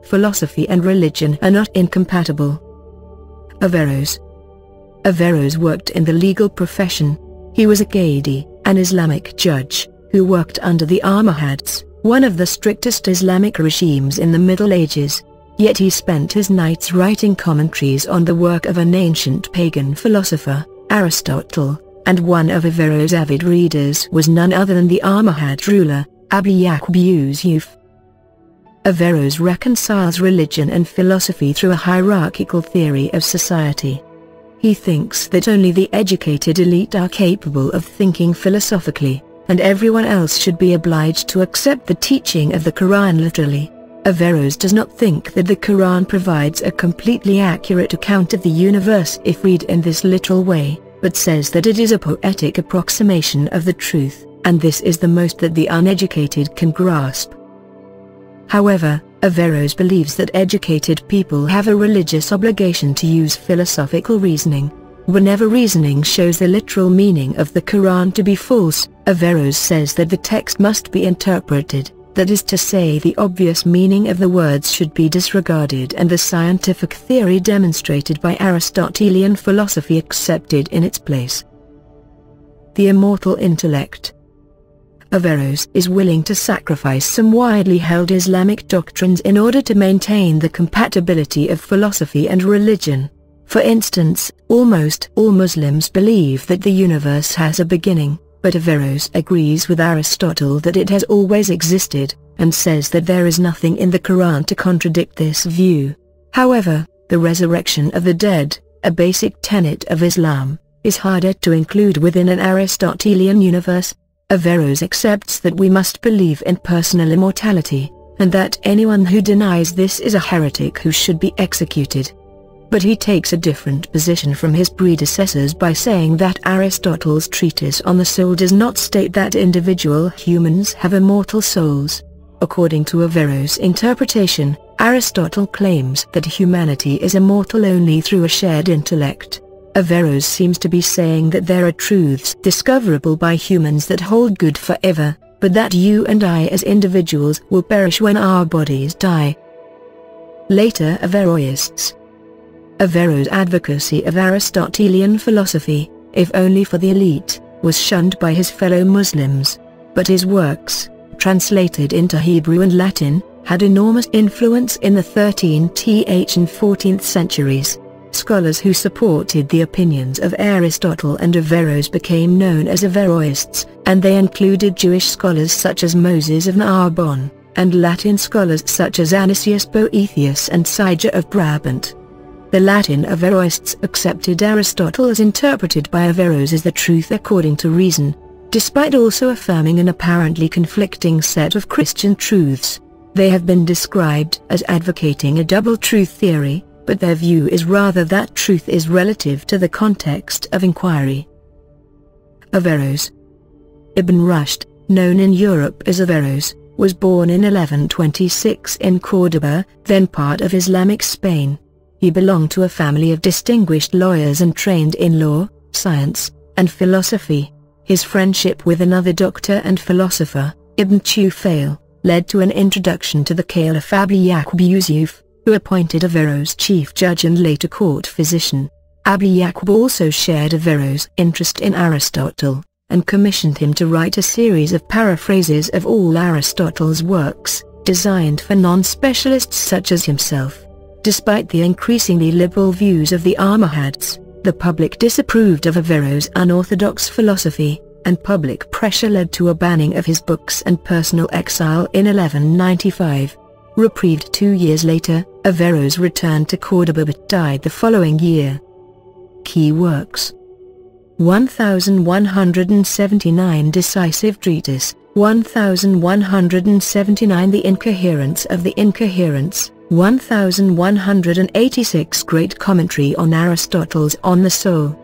philosophy and religion are not incompatible. Averroes. Averroes worked in the legal profession. He was a qadi, an Islamic judge, who worked under the Almohads, one of the strictest Islamic regimes in the Middle Ages. Yet he spent his nights writing commentaries on the work of an ancient pagan philosopher, Aristotle, and one of Averroes' avid readers was none other than the Almohad ruler, Abu Yaqub Yusuf. Averroes reconciles religion and philosophy through a hierarchical theory of society. He thinks that only the educated elite are capable of thinking philosophically, and everyone else should be obliged to accept the teaching of the Quran literally. Averroes does not think that the Quran provides a completely accurate account of the universe if read in this literal way, but says that it is a poetic approximation of the truth, and this is the most that the uneducated can grasp. However, Averroes believes that educated people have a religious obligation to use philosophical reasoning. Whenever reasoning shows the literal meaning of the Quran to be false, Averroes says that the text must be interpreted, that is to say the obvious meaning of the words should be disregarded and the scientific theory demonstrated by Aristotelian philosophy accepted in its place. The immortal intellect. Averroes is willing to sacrifice some widely held Islamic doctrines in order to maintain the compatibility of philosophy and religion. For instance, almost all Muslims believe that the universe has a beginning, but Averroes agrees with Aristotle that it has always existed, and says that there is nothing in the Quran to contradict this view. However, the resurrection of the dead, a basic tenet of Islam, is harder to include within an Aristotelian universe. Averroes accepts that we must believe in personal immortality, and that anyone who denies this is a heretic who should be executed. But he takes a different position from his predecessors by saying that Aristotle's treatise on the soul does not state that individual humans have immortal souls. According to Averroes' interpretation, Aristotle claims that humanity is immortal only through a shared intellect. Averroes seems to be saying that there are truths discoverable by humans that hold good forever, but that you and I as individuals will perish when our bodies die. Later Averroists. Averroes' advocacy of Aristotelian philosophy, if only for the elite, was shunned by his fellow Muslims, but his works, translated into Hebrew and Latin, had enormous influence in the 13th and 14th centuries. Scholars who supported the opinions of Aristotle and Averroes became known as Averroists, and they included Jewish scholars such as Moses of Narbonne, and Latin scholars such as Anicius Boethius and Siger of Brabant. The Latin Averroists accepted Aristotle as interpreted by Averroes as the truth according to reason, despite also affirming an apparently conflicting set of Christian truths. They have been described as advocating a double truth theory, but their view is rather that truth is relative to the context of inquiry. Averroes. Ibn Rushd, known in Europe as Averroes, was born in 1126 in Córdoba, then part of Islamic Spain. He belonged to a family of distinguished lawyers and trained in law, science, and philosophy. His friendship with another doctor and philosopher, Ibn Tufail, led to an introduction to the Caliph Abu Yaqub Yusuf, who appointed Averroes chief judge and later court physician. Abu Yaqub also shared Averroes' interest in Aristotle, and commissioned him to write a series of paraphrases of all Aristotle's works, designed for non-specialists such as himself. Despite the increasingly liberal views of the Almohads, the public disapproved of Averroes' unorthodox philosophy, and public pressure led to a banning of his books and personal exile in 1195. Reprieved 2 years later, Averroes returned to Córdoba but died the following year. Key works: 1179 Decisive Treatise, 1179 The Incoherence of the Incoherence, 1186 Great Commentary on Aristotle's On the Soul,